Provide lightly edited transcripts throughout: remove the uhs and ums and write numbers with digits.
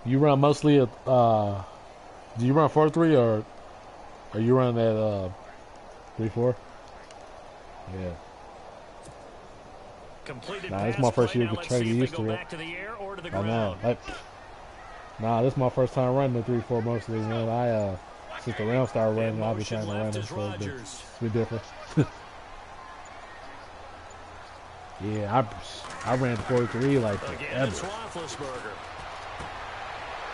You run mostly at, do you run 4-3 or are you running at 3-4? Yeah. Nah, this is my first year trying to get used to it. I know. Nah, this is my first time running the 3-4 mostly, man. Since the Rams started running, I'll be trying to run it, so it's been different. Yeah, I ran 4-3 like forever.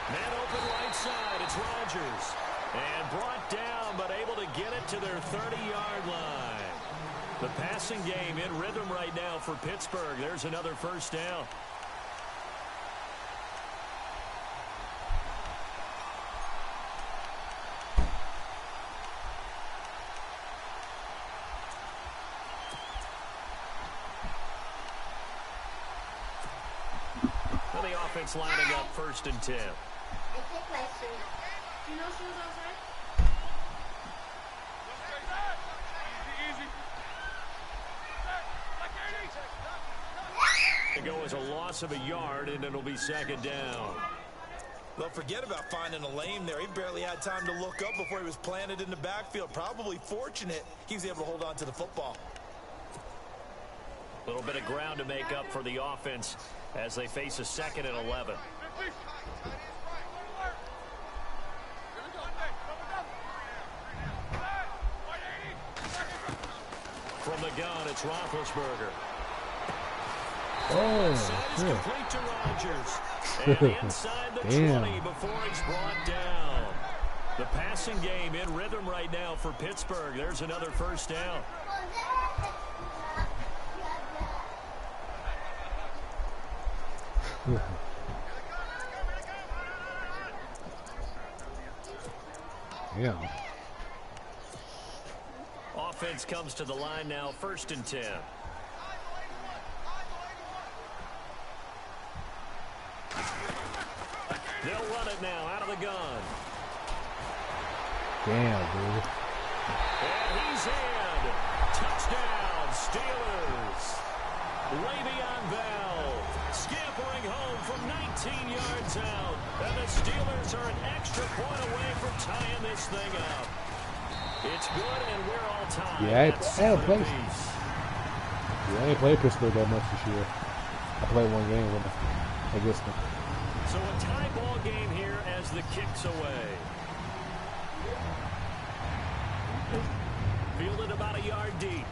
Man open right side, it's Rodgers. And brought down, but able to get it to their 30-yard line. The passing game in rhythm right now for Pittsburgh. There's another first down. Well, the offense lining up 1st and 10. You know she was outside? It go as a loss of a yard, and it'll be 2nd down. Well, forget about finding a lane there. He barely had time to look up before he was planted in the backfield. Probably fortunate he was able to hold on to the football. A little bit of ground to make up for the offense as they face a 2nd and 11. From the gun, it's Roethlisberger. Oh, good. Complete to Rodgers. And inside the 20 before he's brought down. The passing game in rhythm right now for Pittsburgh. There's another first down. Yeah. Offense comes to the line now, 1st and 10. They'll run it now out of the gun. Damn, dude. And he's in. Touchdown, Steelers. Le'Veon Bell scampering home from 19 yards out. And the Steelers are an extra point away from tying this thing up. It's good, and we're all tied. I ain't played Pittsburgh that much this year. I played one game with them against them. So a tie ball game here as the kick's away. Fielded about a yard deep.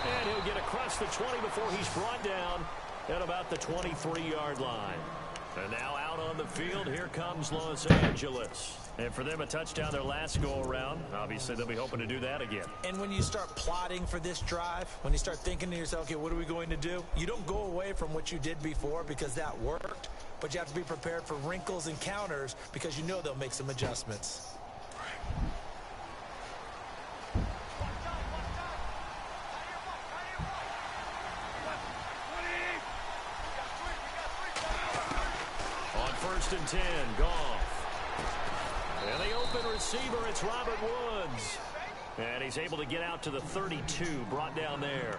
And he'll get across the 20 before he's brought down at about the 23-yard line. And now out on the field, here comes Los Angeles. And for them, a touchdown their last go-around. Obviously, they'll be hoping to do that again. And when you start plotting for this drive, when you start thinking to yourself, okay, what are we going to do? You don't go away from what you did before because that worked. But you have to be prepared for wrinkles and counters because you know they'll make some adjustments. On 1st and 10, Goff. And the open receiver, it's Robert Woods. And he's able to get out to the 32, brought down there.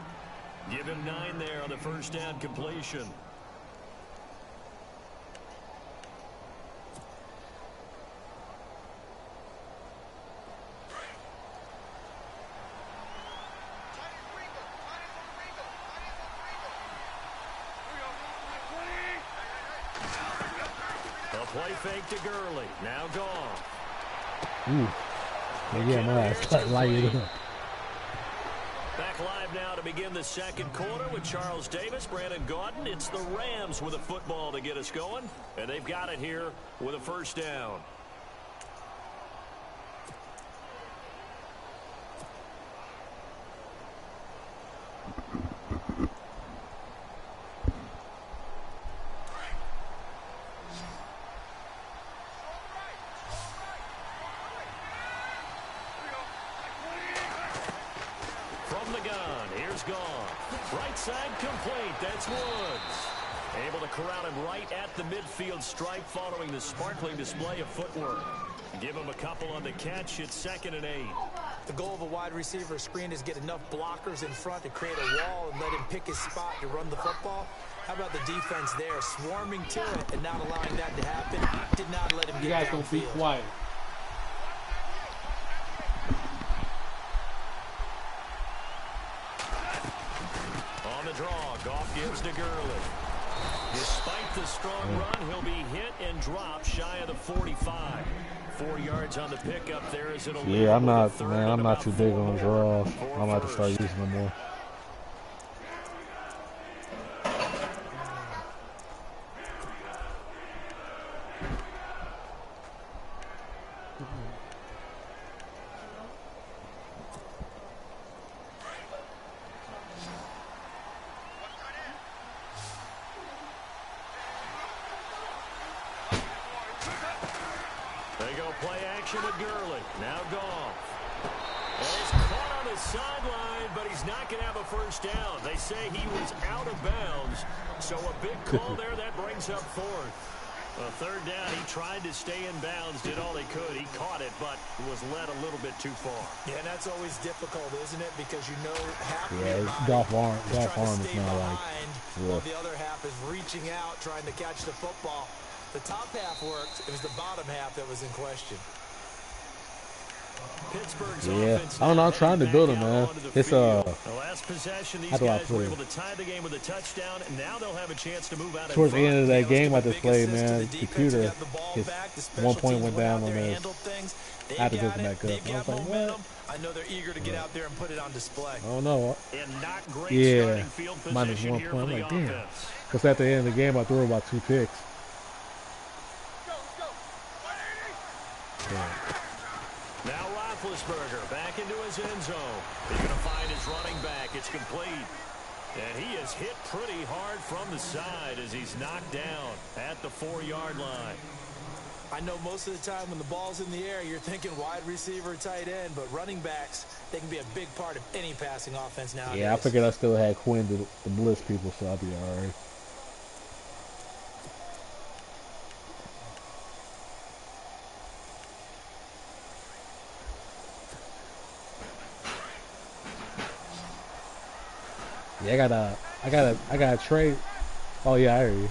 Give him 9 there on the first down completion. A play fake to Gurley. Now Goff. Ooh. Yeah, my ass cut light up. Back live now to begin the second quarter with Charles Davis, Brandon Gaudin. It's the Rams with a football to get us going, and they've got it here with a first down. Right side complete. That's Woods. Able to corral him right at the midfield stripe following the sparkling display of footwork. Give him a couple on the catch. It's 2nd and 8. The goal of a wide receiver screen is get enough blockers in front to create a wall and let him pick his spot to run the football. How about the defense there, swarming to it and not allowing that to happen? Did not let him get downfield. You guys don't be quiet. On the draw, Goff gives to Gurley. Despite the strong run, he'll be hit and dropped shy of the 45. 4 yards on the pickup there as it'll leave. Yeah, I'm not too big on draws. I'm gonna have to start using them more. With Gurley. Now Goff. And he's caught on the sideline, but he's not going to have a first down. They say he was out of bounds. So a big call there that brings up fourth. A third down, he tried to stay in bounds, did all he could. He caught it, but was led a little bit too far. Yeah, and that's always difficult, isn't it? Because you know half of your Goff arm is not like. While the other half is reaching out, trying to catch the football. The top half worked. It was the bottom half that was in question. Yeah, I don't know. I'm trying to build him, man. It's the last possession, these guys were able to tie the game with a touchdown, and now they'll have a chance to move out. Towards the end of that game I just played, man, the computer, his 1 point went down on this. I had to pick him back up. I was like, what? I know they're eager to get out there and put it on display. I don't know. Yeah, minus 1 point. I'm like, damn. Because at the end of the game, I threw about 2 picks. Yeah. Now Roethlisberger back into his end zone. He's going to find his running back. It's complete. And he is hit pretty hard from the side as he's knocked down at the 4-yard line. I know most of the time when the ball's in the air, you're thinking wide receiver, tight end, but running backs, they can be a big part of any passing offense nowadays. Yeah, I figured I still had Quinn to blitz people, so I'll be all right. Yeah, I got a trade. Oh yeah, I hear you.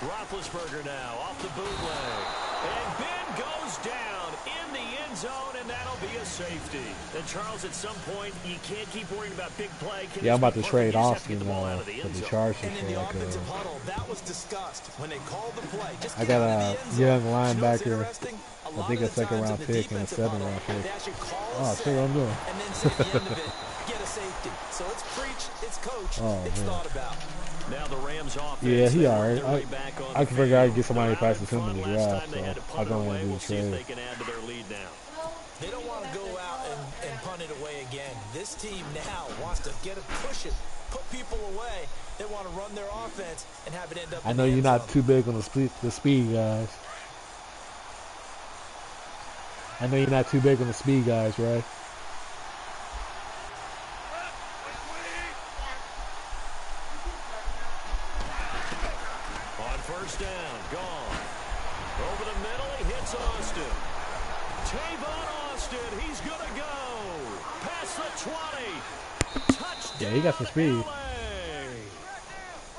Roethlisberger now off the bootleg, and Ben goes down in the end zone, and that'll be a safety. And Charles, at some point, you can't keep worrying about big play. Yeah, I'm about to trade Austin for the Chargers. And in the offensive huddle, that was discussed when they called the play. Just I got a young linebacker. I think a 2nd round pick and a 7th round pick. Oh, see what I'm doing. And then say at the end of it, get a safety. So it's preached, it's coached, it's thought about. Now the Rams offense. Yeah, he alright. I can figure I can get somebody past him in the draft, so I don't want to do the trade. They don't want to go out and punt it away again. This team now wants to push it, put people away. They want to run their offense and have it end up. I know you're not too big on the speed guys. I know you're not too big on the speed guys, right? On first down, gone. Over the middle, he hits Austin. Tavon Austin, he's going to go. Past the 20. Touchdown. Yeah, he got some speed.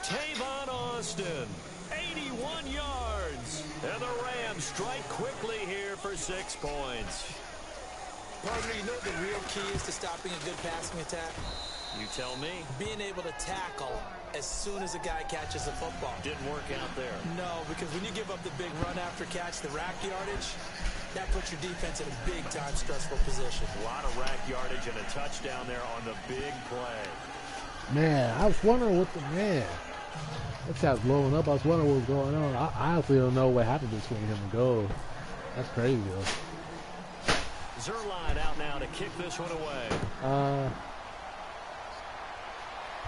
Tavon Austin, 81 yards. And the Rams strike quickly here for 6 points. Partner, you know what the real key is to stopping a good passing attack? You tell me. Being able to tackle as soon as a guy catches the football. Didn't work out there. No, because when you give up the big run after catch, the rack yardage, that puts your defense in a big-time stressful position. A lot of rack yardage and a touchdown there on the big play. Man, I was wondering what that shot's blowing up. I was wondering what was going on. I honestly don't know what happened between him and goal. That's crazy, though. Zerline out now to kick this one away.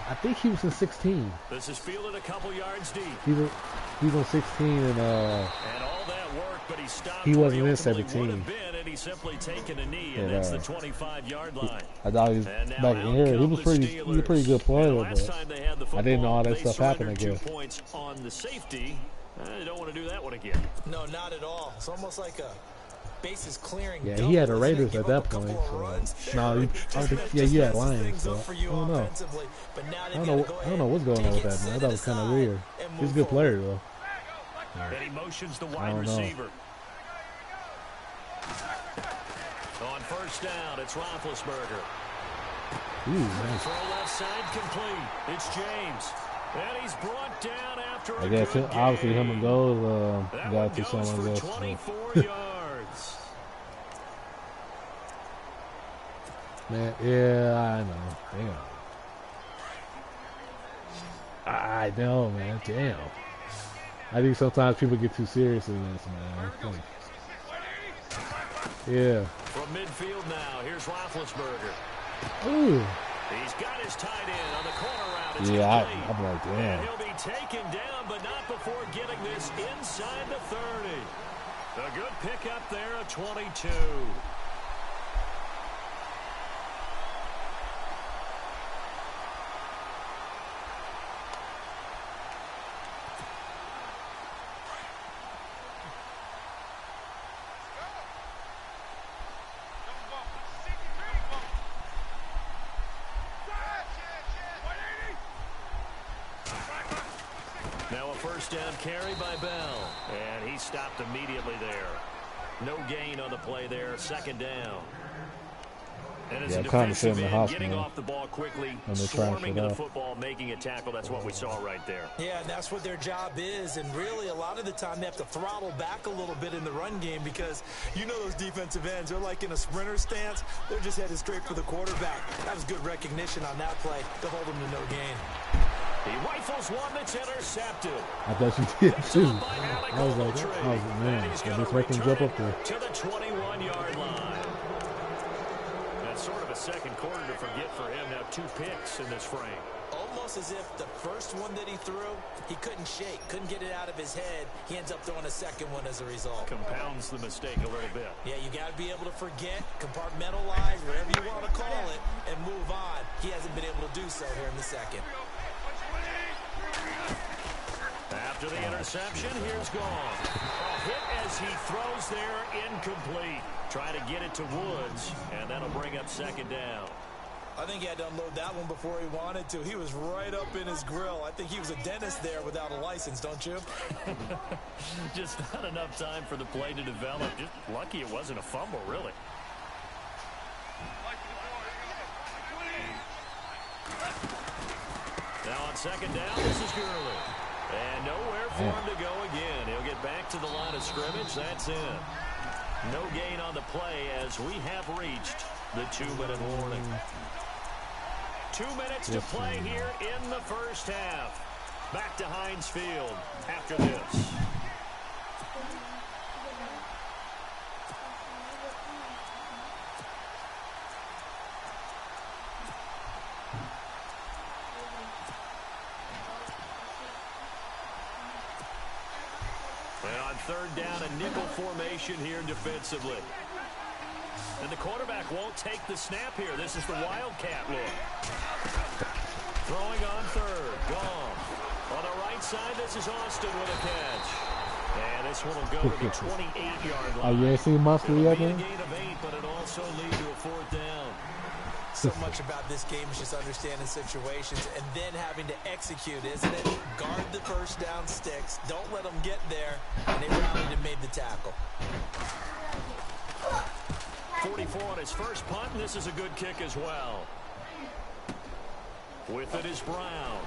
I think he was in 16. This is fielded a couple yards deep. He's on 16 and all that work, but he stopped. He wasn't in 17. And he's simply taken a knee, and that's the 25-yard line. I thought he was back in here. He was a pretty good player, but I didn't know all that stuff happened. I guess. 2 points on the safety. They don't want to do that one again. No, not at all. It's almost like a bases clearing. Yeah, he had the Raiders at that point. So. No, I don't think. Yeah, you had Lions. So I don't know. I don't know what's going on with that, man. That was kind of weird. He's a good player though. And he motions the wide receiver. On first down, it's Roethlisberger. Ooh, nice. Throw left side complete. It's James. And he's brought down after I guess obviously him and Gold got to someone else. 24 yards. Man, yeah, I know. Damn. I know, man. Damn. I think sometimes people get too serious in this, man. Yeah. From midfield now, here's Roethlisberger. Ooh. He's got his tight end on the corner route. It's yeah, complete. I'm like, damn. And he'll be taken down, but not before getting this inside the 30. A good pickup there at 22. First down carry by Bell. And he stopped immediately there. No gain on the play there. Second down. And as a defensive end, getting off the ball quickly, swarming to the football, making a tackle. That's what we saw right there. Yeah, and that's what their job is. And really, a lot of the time, they have to throttle back a little bit in the run game because you know those defensive ends, they're like in a sprinter stance. They're just headed straight for the quarterback. That was good recognition on that play to hold them to no gain. He rifles one that's intercepted. I thought you did too. I was like, man, this way can jump up there. To the 21-yard line. That's sort of a second quarter to forget for him. Now 2 picks in this frame. Almost as if the first one that he threw, he couldn't shake, couldn't get it out of his head. He ends up throwing a second one as a result. Compounds the mistake a little bit. Yeah, you got to be able to forget, compartmentalize, whatever you want to call it, and move on. He hasn't been able to do so here in the second. After the interception, here's Gone. A hit as he throws there, incomplete. Try to get it to Woods, and that'll bring up second down. I think he had to unload that one before he wanted to. He was right up in his grill. I think he was a dentist there without a license, don't you? Just not enough time for the play to develop. Just lucky it wasn't a fumble, really. Now on second down, this is Gurley. And nowhere for him to go again. He'll get back to the line of scrimmage. That's it. No gain on the play as we have reached the 2-minute warning. 2 minutes to play here in the first half. Back to Heinz Field after this. And on third down, a nickel formation here defensively. And the quarterback won't take the snap here. This is the Wildcat look. Throwing on third. Gone. On the right side, this is Austin with a catch. And this one will go to the 28-yard line. Oh, you ain't seen Monster yet, man? A gain of 8, but it also lead to a fourth down. So much about this game is just understanding situations and then having to execute, isn't it? Guard the first down sticks. Don't let them get there. And they rallied and made the tackle. 44 on his first punt, and this is a good kick as well. With it is Brown.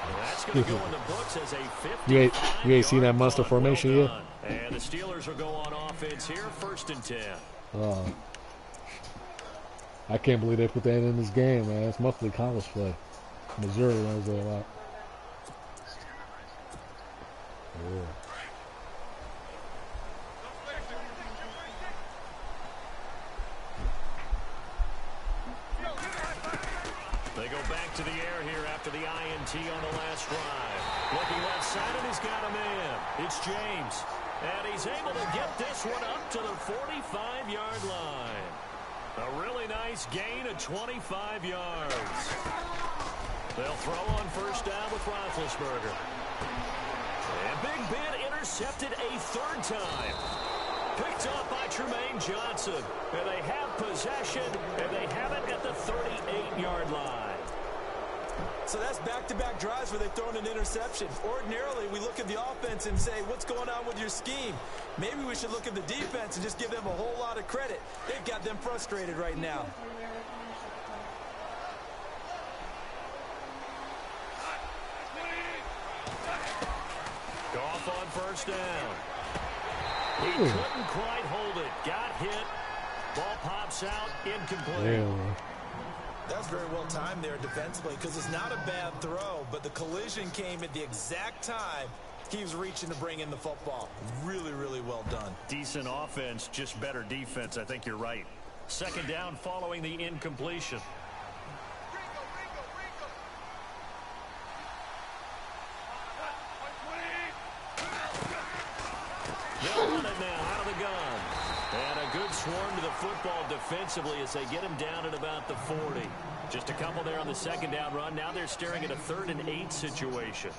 And that's going to go in the books as a 55-yard you ain't seen that monster formation yet? And the Steelers will go on offense here, 1st and 10. Oh. I can't believe they put that in this game, man. It's mostly college play. Missouri runs it a lot. Yeah. They go back to the air here after the INT on the last drive. Looking left side, and he's got a man. It's James. And he's able to get this one up to the 45-yard line. A really nice gain of 25 yards. They'll throw on first down with Roethlisberger. And Big Ben intercepted a third time. Picked off by Tremaine Johnson. And they have possession, and they have it at the 38-yard line. So that's back-to-back drives where they've thrown an interception. Ordinarily, we look at the offense and say, what's going on with your scheme? Maybe we should look at the defense and just give them a whole lot of credit. They've got them frustrated right now. Goff on first down. He couldn't quite hold it. Got hit. Ball pops out. Incomplete. That's very well timed there defensively because it's not a bad throw, but the collision came at the exact time he was reaching to bring in the football. Really, really well done. Decent offense, just better defense. I think you're right. Second down following the incompletion. They'll run it now out of the gun. And a good swarm to the football defensively as they get him down at about the 40. Just a couple there on the second down run. Now they're staring at a 3rd and 8 situation.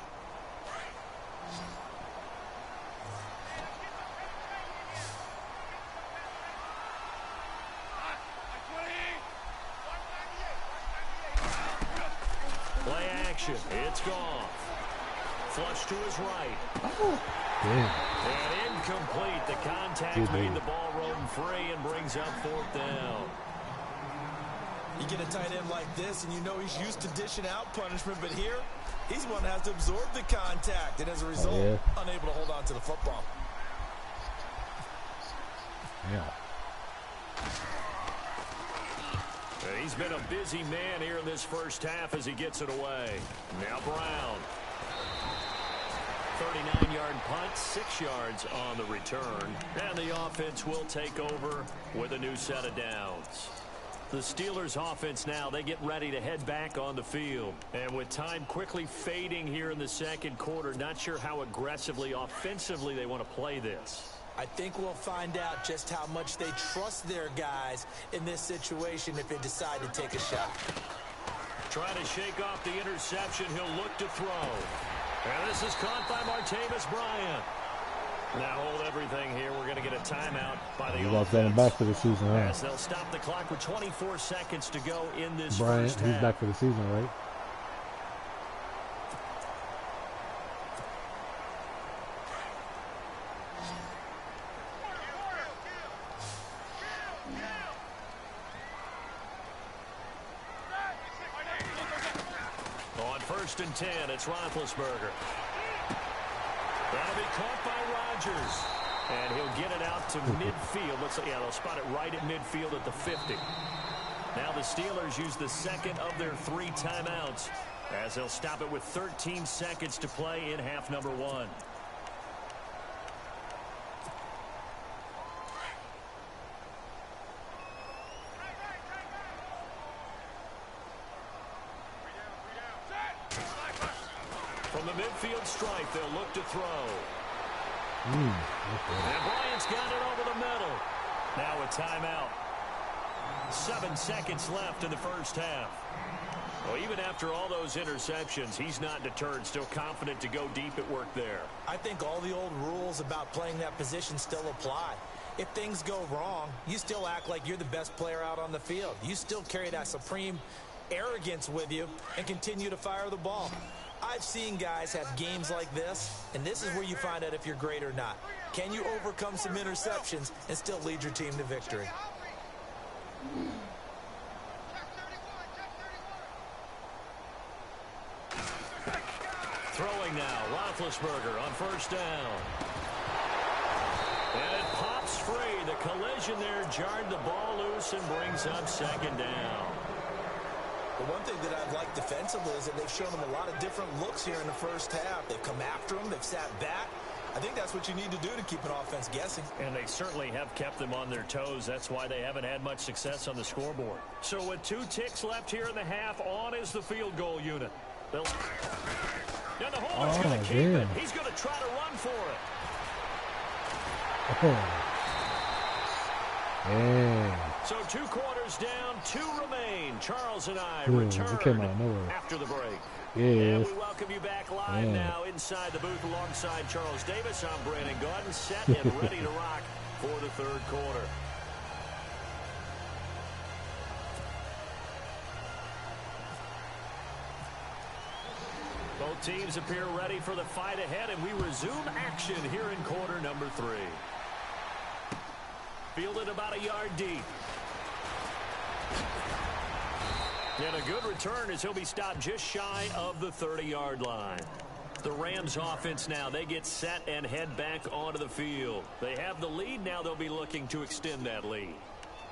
Play action. It's gone. Flush to his right. And incomplete. The contact made the ball roam free and brings up 4th down. You get a tight end like this, and you know he's used to dishing out punishment, but here, he's one that has to absorb the contact, and as a result, unable to hold on to the football. He's been a busy man here in this first half as he gets it away. Now Brown. 39-yard punt, 6 yards on the return. And the offense will take over with a new set of downs. The Steelers offense now, they get ready to head back on the field. And with time quickly fading here in the second quarter, not sure how aggressively, offensively they want to play this. I think we'll find out just how much they trust their guys in this situation if they decide to take a shot. Trying to shake off the interception, he'll look to throw. And this is caught by Martavis Bryant. Now hold everything here. We're going to get a timeout by the offense. He's back for the season, huh? As they'll stop the clock with 24 seconds to go in this Bryant, first half. he's back for the season, right? On 1st and 10, it's Roethlisberger. That'll be caught by Rodgers. And he'll get it out to midfield. Looks like, they'll spot it right at midfield at the 50. Now the Steelers use the second of their 3 timeouts as they'll stop it with 13 seconds to play in half number 1. From the midfield stripe, they'll look to throw. And Bryant's got it over the middle. Now a timeout. 7 seconds left in the first half. Well, even after all those interceptions, he's not deterred, still confident to go deep at work there. I think all the old rules about playing that position still apply. If things go wrong, you still act like you're the best player out on the field. You still carry that supreme arrogance with you and continue to fire the ball. I've seen guys have games like this, and this is where you find out if you're great or not. Can you overcome some interceptions and still lead your team to victory? Throwing now, Roethlisberger on 1st down. And it pops free. The collision there jarred the ball loose and brings up 2nd down. The one thing that I've liked defensively is that they've shown them a lot of different looks here in the first half. They've come after them. They've sat back. I think that's what you need to do to keep an offense guessing. And they certainly have kept them on their toes. That's why they haven't had much success on the scoreboard. So with 2 ticks left here in the half, on is the field goal unit. And the holder's going to keep it. He's going to try to run for it. So 2 quarters down, 2 remain. Charles and I return after the break. And we welcome you back live now inside the booth alongside Charles Davis. I'm Brandon Gordon, set and ready to rock for the third quarter. Both teams appear ready for the fight ahead, and we resume action here in quarter number 3. Fielded about a yard deep. And a good return as he'll be stopped just shy of the 30-yard line. The Rams offense now, they get set and head back onto the field. They have the lead. Now they'll be looking to extend that lead.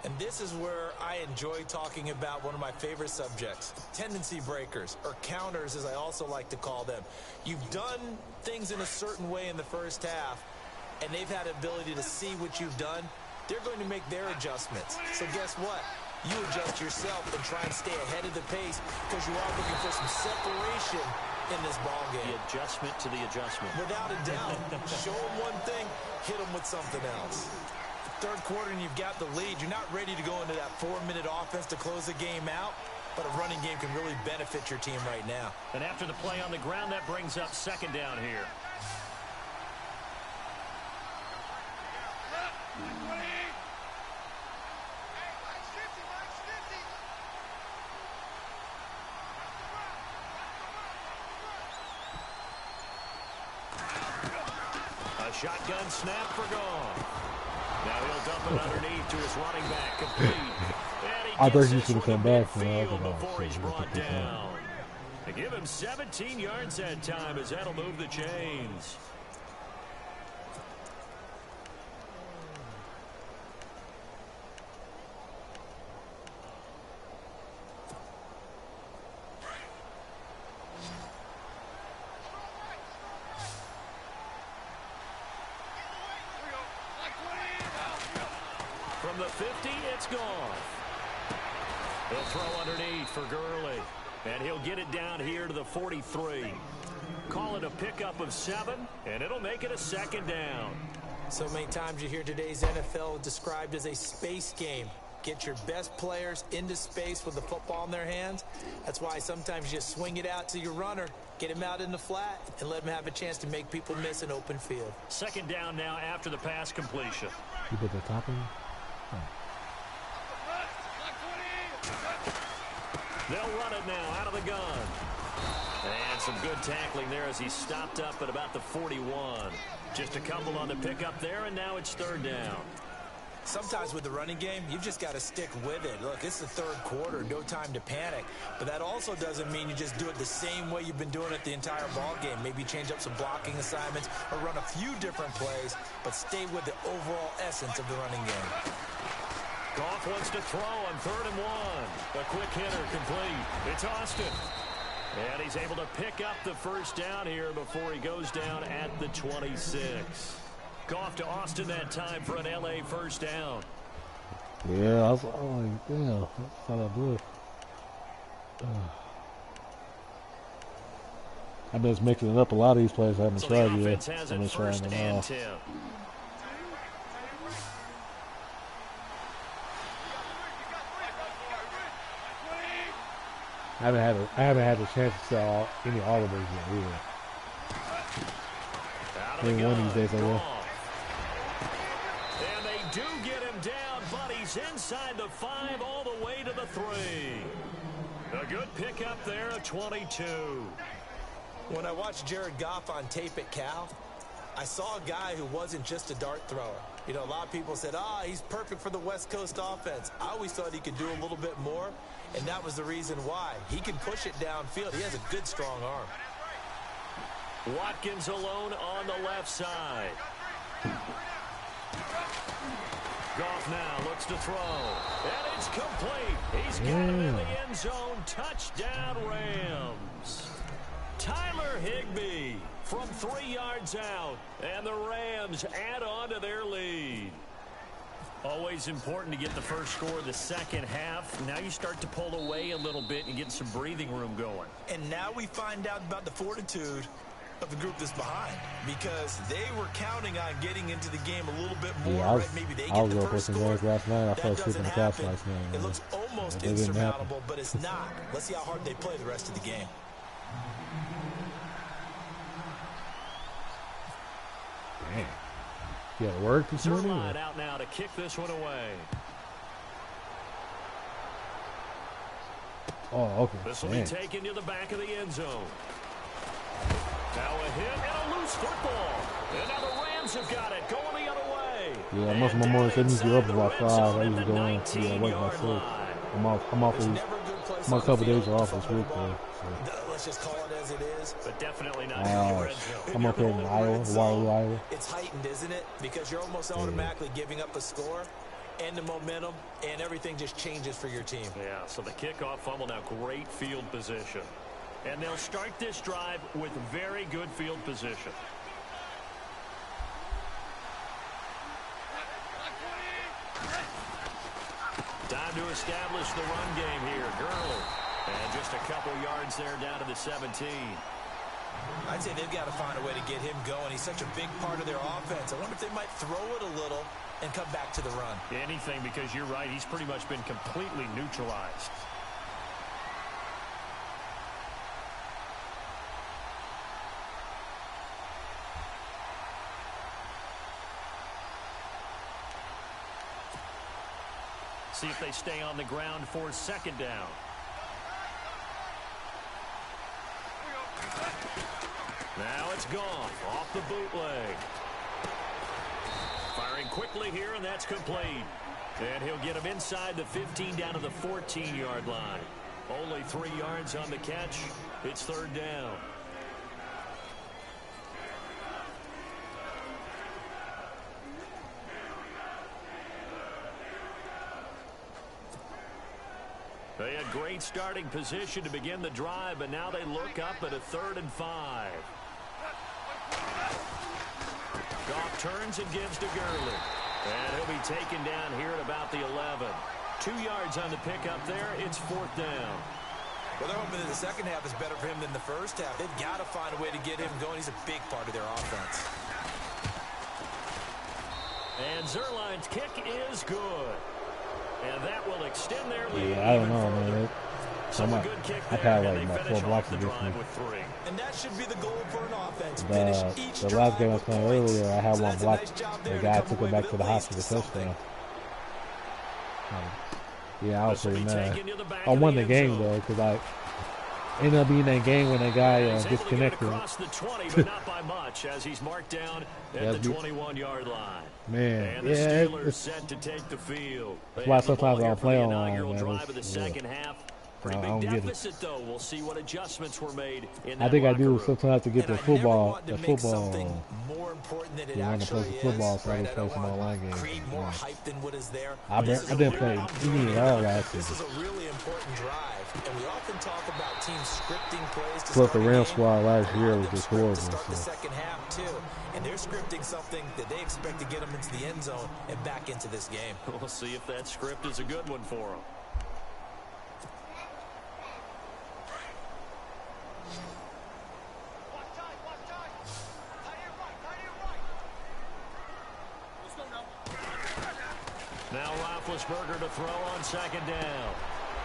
And this is where I enjoy talking about one of my favorite subjects, tendency breakers, or counters as I also like to call them. You've done things in a certain way in the first half, and they've had the ability to see what you've done. They're going to make their adjustments. So guess what? You adjust yourself and try and stay ahead of the pace because you are looking for some separation in this ball game. The adjustment to the adjustment. Without a doubt. Show them one thing, hit them with something else. Third quarter and you've got the lead. You're not ready to go into that 4-minute offense to close the game out, but a running game can really benefit your team right now. And after the play on the ground, that brings up second down here. A shotgun snap for gone. Now he'll dump it underneath to his running back, complete. I thought he should have come back. Before he's brought down. They give him 17 yards that time as that'll move the chains. From the 50, it's gone. He'll throw underneath for Gurley. And he'll get it down here to the 43. Call it a pickup of 7, and it'll make it a second down. So many times you hear today's NFL described as a space game. Get your best players into space with the football in their hands. That's why sometimes you just swing it out to your runner, get him out in the flat, and let him have a chance to make people miss an open field. Second down now after the pass completion. You put the top in? They'll run it now out of the gun. And some good tackling there as he stopped up at about the 41. Just a couple on the pickup there, and now it's third down. Sometimes with the running game, you've just got to stick with it. Look, it's the third quarter, no time to panic. But that also doesn't mean you just do it the same way you've been doing it the entire ball game. Maybe change up some blocking assignments or run a few different plays, but stay with the overall essence of the running game. Goff wants to throw on 3rd and 1. A quick hitter complete. It's Austin. And he's able to pick up the first down here before he goes down at the 26. Goff to Austin that time for an LA first down. Yeah, I was like, damn, that's how I do it. I've been mixing it up a lot of these plays. I haven't tried yet. I've been trying them all. I haven't had the chance to sell any audibles yet either. Maybe one of these days I will. And they do get him down, but he's inside the 5 all the way to the 3. A good pickup there of 22. When I watched Jared Goff on tape at Cal, I saw a guy who wasn't just a dart thrower. You know, a lot of people said, he's perfect for the West Coast offense. I always thought he could do a little bit more, and that was the reason why. He can push it downfield. He has a good, strong arm. Watkins alone on the left side. Goff now looks to throw. And it's complete. He's got him in the end zone. Touchdown, Rams. Tyler Higbee from 3 yards out. And the Rams add on to their lead. Always important to get the first score of the second half. Now you start to pull away a little bit and get some breathing room going. And now we find out about the fortitude of the group that's behind, because they were counting on getting into the game a little bit more. Yeah, Maybe they get the first score. Last night. I fell That asleep on doesn't the couch happen. last night. It looks almost insurmountable, but it's not. Let's see how hard they play the rest of the game. Damn. You got work this morning? Zerline out now to kick this one away. Oh, okay. This will be taken to the back of the end zone. Now a hit and a loose football. And now the Rams have got it, going the other way. Yeah, most of my mornings, I usually up about 5. I usually go in, yeah, work by 6. I'm a couple days off this week, though. So. Let's just call it as it is. But definitely not in the red zone. I'm up here in Iowa, Waterloo, Iowa. It's heightened, isn't it? Because you're almost automatically giving up a score and the momentum, and everything just changes for your team. Yeah, so the kickoff fumble, now great field position. And they'll start this drive with very good field position. Time to establish the run game here. Gurley. And just a couple yards there down to the 17. I'd say they've got to find a way to get him going. He's such a big part of their offense. I wonder if they might throw it a little and come back to the run. Anything, because you're right. He's pretty much been completely neutralized. See if they stay on the ground for second down. Now it's gone off the bootleg. Firing quickly here, and that's complete. And he'll get him inside the 15 down to the 14-yard line. Only 3 yards on the catch. It's third down. They had great starting position to begin the drive, but now they look up at a 3rd and 5. Goff turns and gives to Gurley. And he'll be taken down here at about the 11. 2 yards on the pickup there. It's 4th down. Well, they're hoping that the second half is better for him than the first half. They've got to find a way to get him going. He's a big part of their offense. And Zerline's kick is good. And that will extend their lead. Yeah, I don't know, man. I've had like about 4 blocks against me. And that should be the goal for an offense. The last game I was playing earlier, I had one block. The guy took it back to the house for the touchdown. Yeah, I was pretty mad. I won the game, though, because I ended up being in that game when that guy disconnected. Across the 20, but not by much, as he's marked down at the 21-yard line. Man, and the Steelers set to take the field. That's why sometimes I don't play online, man. Drive of the second half. Pretty big deficit, though. We'll see what adjustments were made in that I think I do room. sometimes to get the football. More important than it you want to play actually some football, is. so I just play some online games. Create more hype than what is there. I've been playing all last This season. is a really important drive, and we often talk about teams scripting plays to Plus start the a Rams game. squad last year was just horrible. To start the So. second half too, and they're scripting something that they expect to get them into the end zone and back into this game. We'll see if that script is a good one for them. Now Roethlisberger to throw on second down.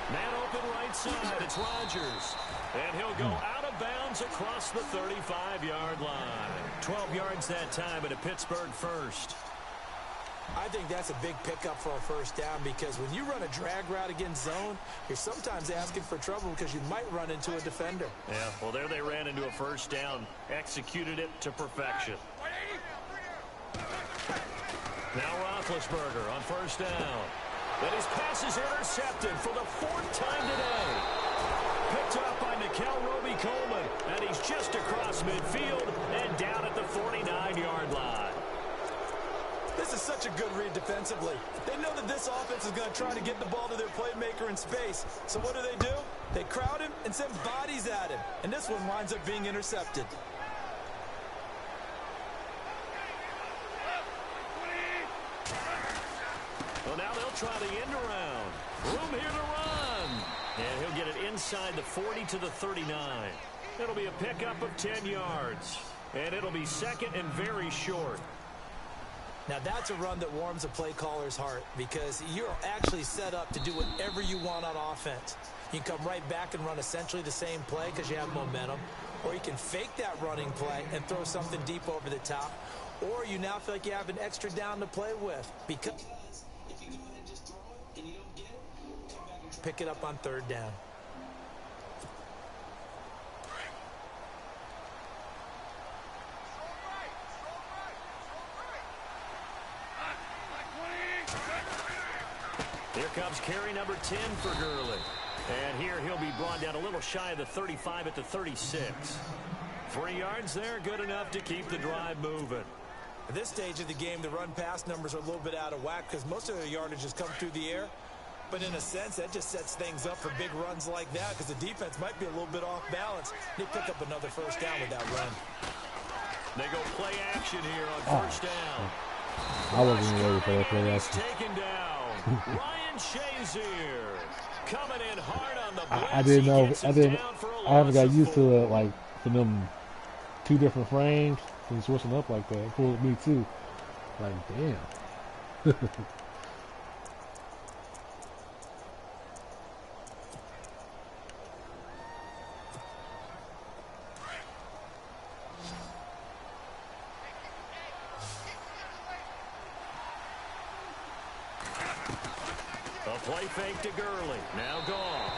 Man open right side. It's Rodgers. And he'll go out of bounds across the 35-yard line. 12 yards that time at a Pittsburgh first. I think that's a big pickup for a first down, because when you run a drag route against zone, you're sometimes asking for trouble because you might run into a defender. Yeah, well, there they ran into a first down, executed it to perfection. Now Roethlisberger on first down. And his pass is intercepted for the 4th time today. Picked up by Nikel Roby-Coleman, and he's just across midfield and down at the 49-yard line. This is such a good read defensively. They know that this offense is going to try to get the ball to their playmaker in space. So what do? They crowd him and send bodies at him. And this one winds up being intercepted. Well, now they'll try the end around. Room here to run. And he'll get it inside the 40 to the 39. It'll be a pickup of 10 yards. And it'll be second and very short. Now, that's a run that warms a play caller's heart, because you're actually set up to do whatever you want on offense. You can come right back and run essentially the same play because you have momentum, or you can fake that running play and throw something deep over the top, or you now feel like you have an extra down to play with. Because if you go ahead and just throw it and you don't get it, come back and pick it up on 3rd down. Here comes carry number 10 for Gurley. And here he'll be brought down a little shy of the 35 at the 36. 3 yards there, good enough to keep the drive moving. At this stage of the game, the run-pass numbers are a little bit out of whack because most of their yardage has come through the air. But in a sense, that just sets things up for big runs like that because the defense might be a little bit off balance. They pick up another 1st down with that run. They go play action here on 1st down. I wasn't ready for that play action. Taken down. Ryan Shazier coming in hard on the blitz. I didn't know. I haven't got used to it, like for them 2 different frames and switching up like that. It fooled me too. Like damn. Play fake to Gurley. Now gone.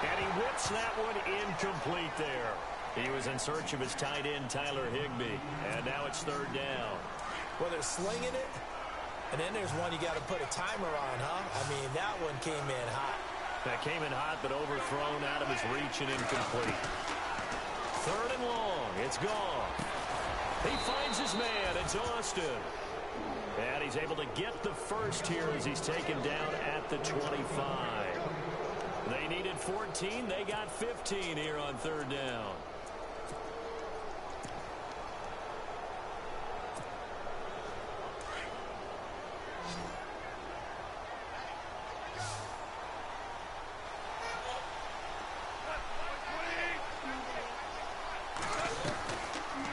And he whips that one incomplete there. He was in search of his tight end, Tyler Higbee. And now it's 3rd down. Well, they're slinging it. And then there's one you got to put a timer on, huh? I mean, that one came in hot. That came in hot, but overthrown out of his reach and incomplete. 3rd and long. It's gone. He finds his man. It's Austin. And he's able to get the first here as he's taken down at the 25. They needed 14. They got 15 here on 3rd down.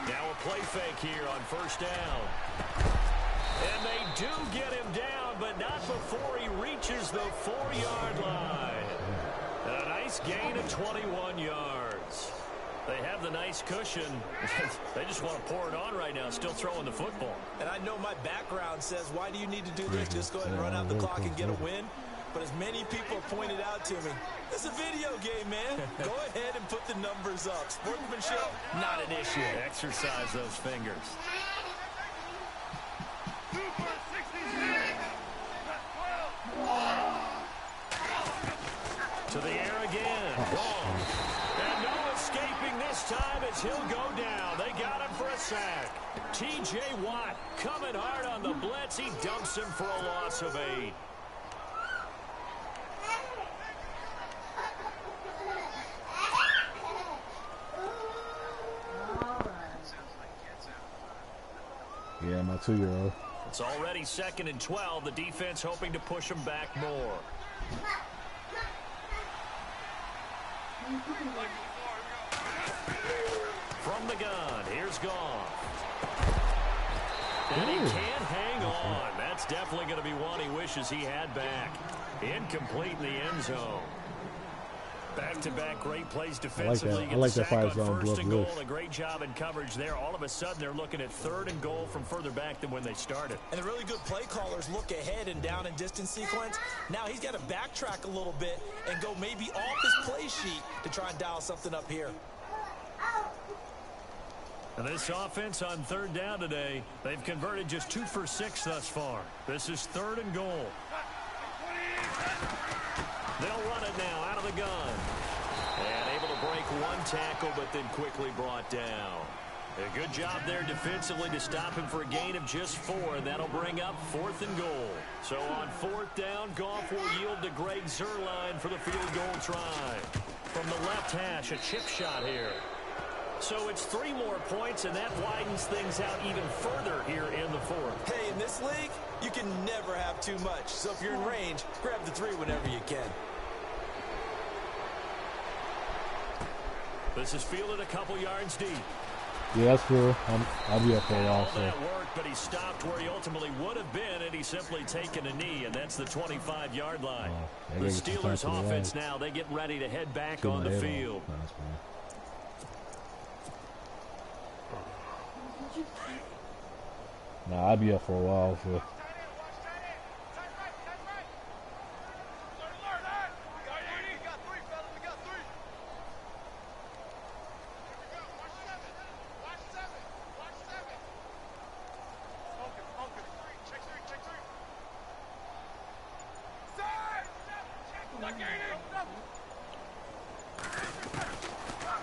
Now a play fake here on 1st down. And they do get him down, but not before he reaches the 4-yard line. And a nice gain of 21 yards. They have the nice cushion. They just want to pour it on right now, still throwing the football. And I know my background says, why do you need to do this? Just go ahead and run out the clock and get a win. But as many people have pointed out to me, it's a video game, man. Go ahead and put the numbers up. Sportsmanship, not an issue. Exercise those fingers. To the air again. Wrong. And no escaping this time as he'll go down. They got him for a sack. T.J. Watt coming hard on the blitz. He dumps him for a loss of 8. Yeah, my 2-year-old. It's already 2nd and 12. The defense hoping to push him back more. From the gun, here's Goff. And he can't hang on. That's definitely going to be one he wishes he had back. Incomplete in the end zone. Back-to-back great plays defensively. I like that 5 zone first and goal. A great job in coverage there. All of a sudden, they're looking at 3rd and goal from further back than when they started. And the really good play callers look ahead and down and distance sequence. Now he's got to backtrack a little bit and go maybe off his play sheet to try and dial something up here. And this offense on 3rd down today, they've converted just 2 for 6 thus far. This is 3rd and goal. They'll run it now out of the gun. And able to break 1 tackle, but then quickly brought down. A good job there defensively to stop him for a gain of just 4, and that'll bring up 4th and goal. So on 4th down, Goff will yield to Greg Zuerlein for the field goal try. From the left hash, a chip shot here. So it's 3 more points, and that widens things out even further here in the 4th. Hey, in this league, you can never have too much. So if you're in range, grab the 3 whenever you can. This is fielded a couple yards deep. Yeah, that's cool. I'll be up for a while. All that worked, but he stopped where he ultimately would have been, and he's simply taken a knee, and that's the 25-yard line. The Steelers' offense now, they get ready to head back on the field. Nah, I'll be up for a while. So.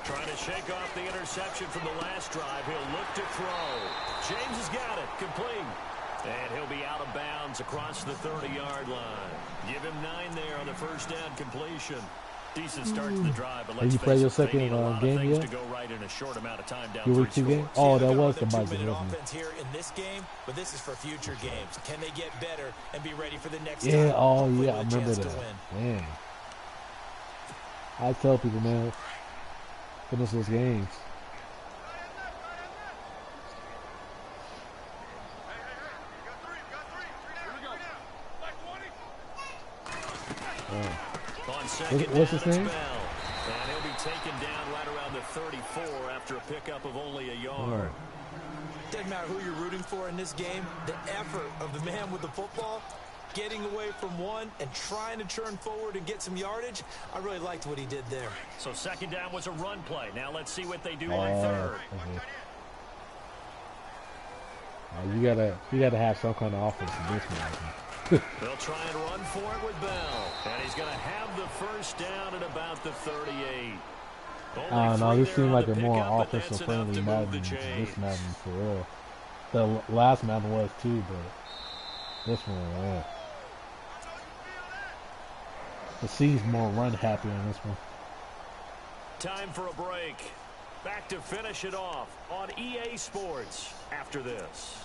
Trying to shake off the interception from the last drive. He'll look to throw. James has got it. Complete. And he'll be out of bounds across the 30-yard line. Give him 9 there on the first down completion. Decent start to the drive, but let's you play your face it, second they need a lot of game things yet? to go right in a short amount of time down Your 3 week 2 game? scores. Oh, that they're was the on their Mike. two-minute offense here in this game, but this is for future games. Can they get better and be ready for the next time? Yeah, oh Hopefully yeah, I with a remember chance to that. win. Man, I tell people, man, finish those games. On second What's down, his name? it's Bell. And he'll be taken down right around the 34 after a pickup of only a yard. Doesn't matter who you're rooting for in this game, the effort of the man with the football, getting away from one and trying to turn forward and get some yardage, I really liked what he did there. So second down was a run play. Now let's see what they do on third. Okay. You gotta have some kind of offense in this one. They'll try and run for it with Bell. And he's going to have the first down at about the 38. I don't know. This seemed like a more pickup, but offensive that's friendly enough to move Madden the than chains. this Madden for real. The last Madden was too, but this one, yeah. It seems more run happy on this one. Time for a break. Back to finish it off on EA Sports after this.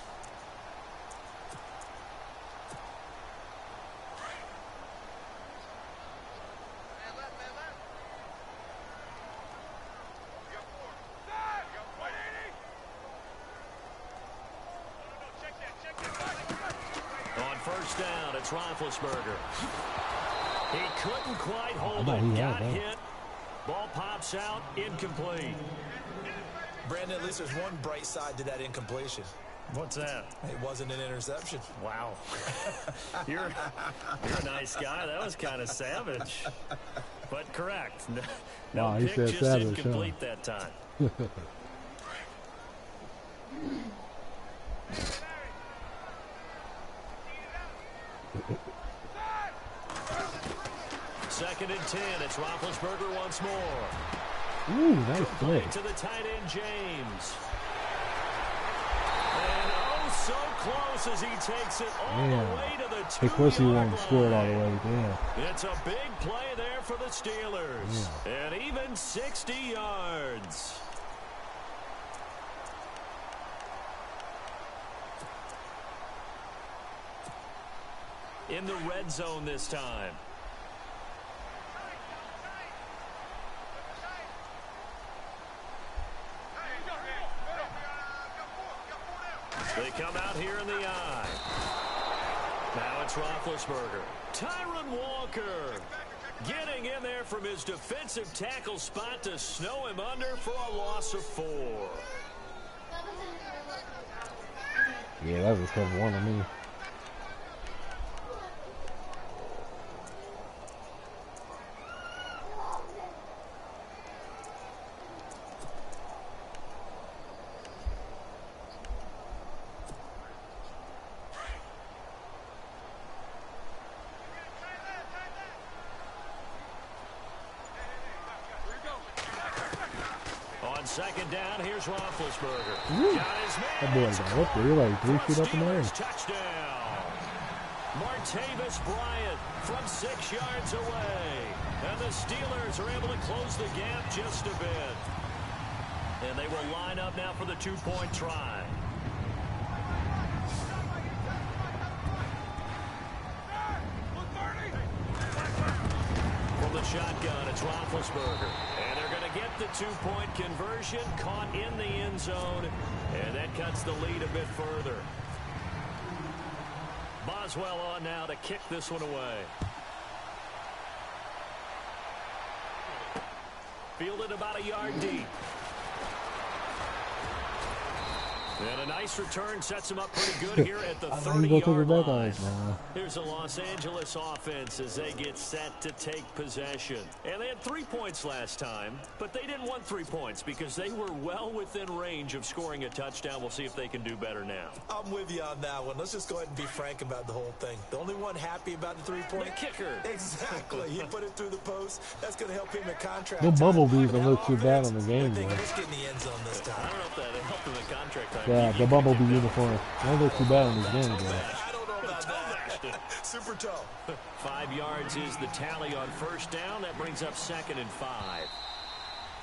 On first down, it's Roethlisberger. He couldn't quite hold it. Got hit. Ball pops out, incomplete. Brandon, at least there's one bright side to that incompletion. What's that? It wasn't an interception. Wow. You're a nice guy. That was kind of savage. But correct. No Wow, he pick, said just savage, incomplete that time. Second and 10. It's Roethlisberger once more. Ooh, nice play. To the tight end, James. And oh, so close as he takes it all the way to the 2-yard line. Of course he won't score it all the way. Damn. It's a big play there for the Steelers. And even 60 yards. In the red zone this time. They come out here in the eye. Now it's Roethlisberger. Tyron Walker getting in there from his defensive tackle spot to snow him under for a loss of 4. Yeah, that was a tough one on me. Second down, here's Roethlisberger. Got his man. That boy got up there. You're like 3 feet up in the air. Touchdown. Martavis Bryant from 6 yards away. And the Steelers are able to close the gap just a bit. And they will line up now for the 2-point try. From the shotgun, it's Roethlisberger. And they're going to get the 2-point conversion, caught in the end zone, and that cuts the lead a bit further. Boswell on now to kick this one away. Fielded about a yard deep. And a nice return sets him up pretty good here at the 30-yard line. Here's a Los Angeles offense as they get set to take possession. And they had 3 points last time, but they didn't want 3 points because they were well within range of scoring a touchdown. We'll see if they can do better now. I'm with you on that one. Let's just go ahead and be frank about the whole thing. The only one happy about the 3-point? The kicker. Exactly. He put it through the post. That's going to help him in contract. The bumblebees don't look too bad on the game, though. Let's get in the end zone this time. I don't know if that helped him in contract time. Yeah, the bumblebee uniform. They don't look too bad on this game, though. I don't know about that. Super toe. 5 yards is the tally on first down. That brings up 2nd and 5.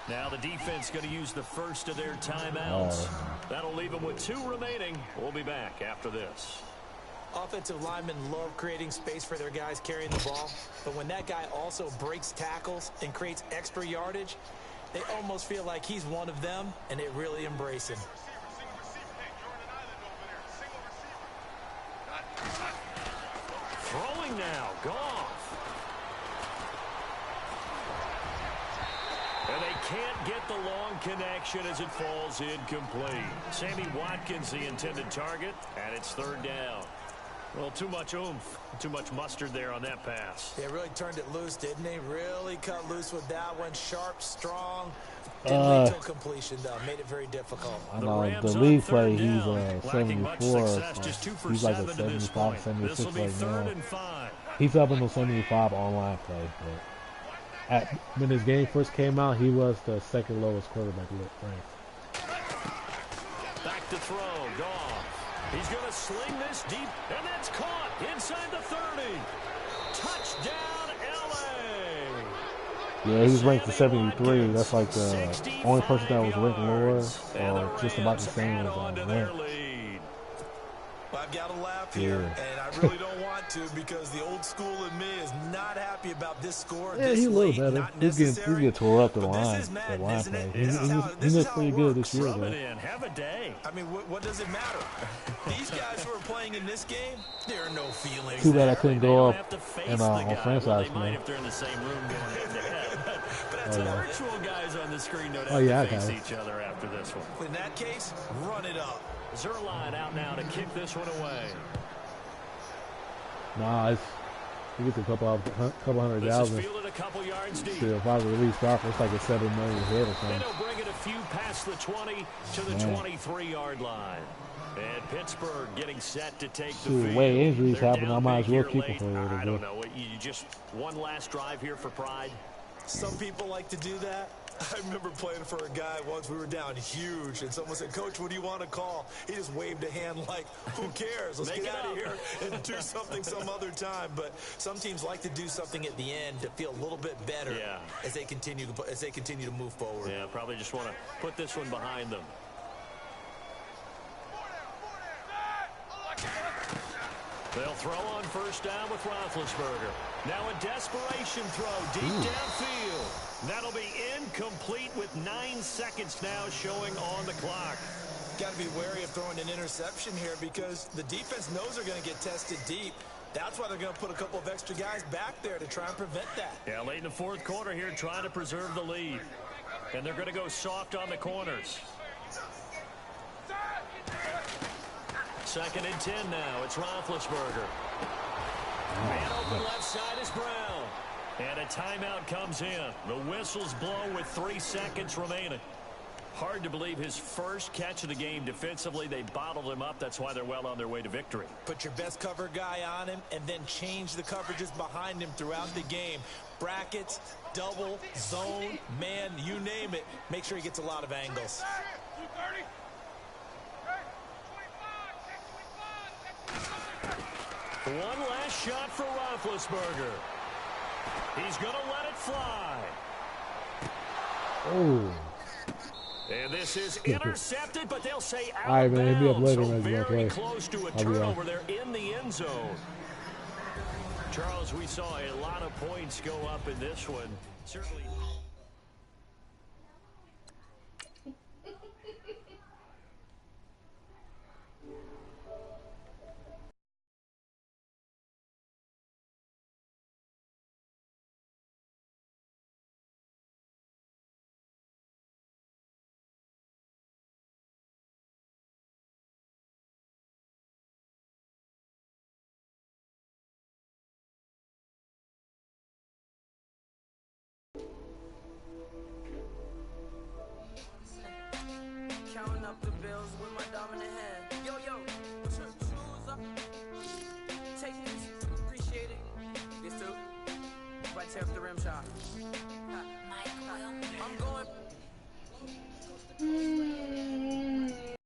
Now the defense going to use the first of their timeouts. That'll leave them with 2 remaining. We'll be back after this. Offensive linemen love creating space for their guys carrying the ball, but when that guy also breaks tackles and creates extra yardage, they almost feel like he's one of them, and they really embrace him. Throwing now, Goff. And they can't get the long connection as it falls incomplete. Sammy Watkins, the intended target, and it's 3rd down. Well, too much oomph, too much mustard there on that pass. They really turned it loose, didn't they? Really cut loose with that one. Sharp, strong. Didn't lead to completion, though. Made it very difficult. I know the league play, he's 74. He's like a 75, 76 right now. He's up in the 75 online play. But when his game first came out, he was the 2nd lowest quarterback ranked. Back to throw, Goff. He's going to sling this deep, and that's caught inside the 30. Touchdown, L.A. Yeah, he's ranked to 73. That's like the only person that was ranked lower, or just about the same as Wentz. Well, I've got to laugh here, and I really don't want to because the old school in me is not happy about this score. Yeah, he's a little better. He's getting tore up the line play. He looks pretty good this year, though. Have a day. I mean, what does it matter? These guys who are playing in this game, there are no feelings. Too bad I couldn't go up and on franchise play. If they're in the same room going head to head. But it's the virtual guys on the screen don't have to face each other after this one. In that case, run it up. Zerline out now to kick this one away. Nah, he gets a couple hundred thousand. Fielded a couple yards deep. Still, if I release Crawford, it's like a $7 million hit or something. And he'll bring it a few past the 20 to the 23-yard line. And Pittsburgh getting set to take the field. The way injuries happen, I might as well keep him for a little bit. I don't know. You just one last drive here for pride? Some people like to do that. I remember playing for a guy once. We were down huge, and someone said, "Coach, what do you want to call?" He just waved a hand like, "Who cares? Let's get out of here and do something some other time." But some teams like to do something at the end to feel a little bit better as they continue to move forward. Yeah, probably just want to put this one behind them. They'll throw on first down with Roethlisberger. Now a desperation throw deep downfield. That'll be incomplete with 9 seconds now showing on the clock. Got to be wary of throwing an interception here because the defense knows they're going to get tested deep. That's why they're going to put a couple of extra guys back there to try and prevent that. Yeah, late in the 4th quarter here trying to preserve the lead. And they're going to go soft on the corners. 2nd and 10 now. It's Roethlisberger. Man open left side is Brown. And a timeout comes in. The whistles blow with 3 seconds remaining. Hard to believe his first catch of the game defensively. They bottled him up. That's why they're well on their way to victory. Put your best cover guy on him and then change the coverages behind him throughout the game. Brackets, double, zone, man, you name it. Make sure he gets a lot of angles. One last shot for Roethlisberger. He's going to let it fly. Oh. And this is intercepted, but they'll say out all right, man, hit me up later, so man. very close to a turnover there in the end zone. Charles, we saw a lot of points go up in this one. Certainly. Cheers the rim shot.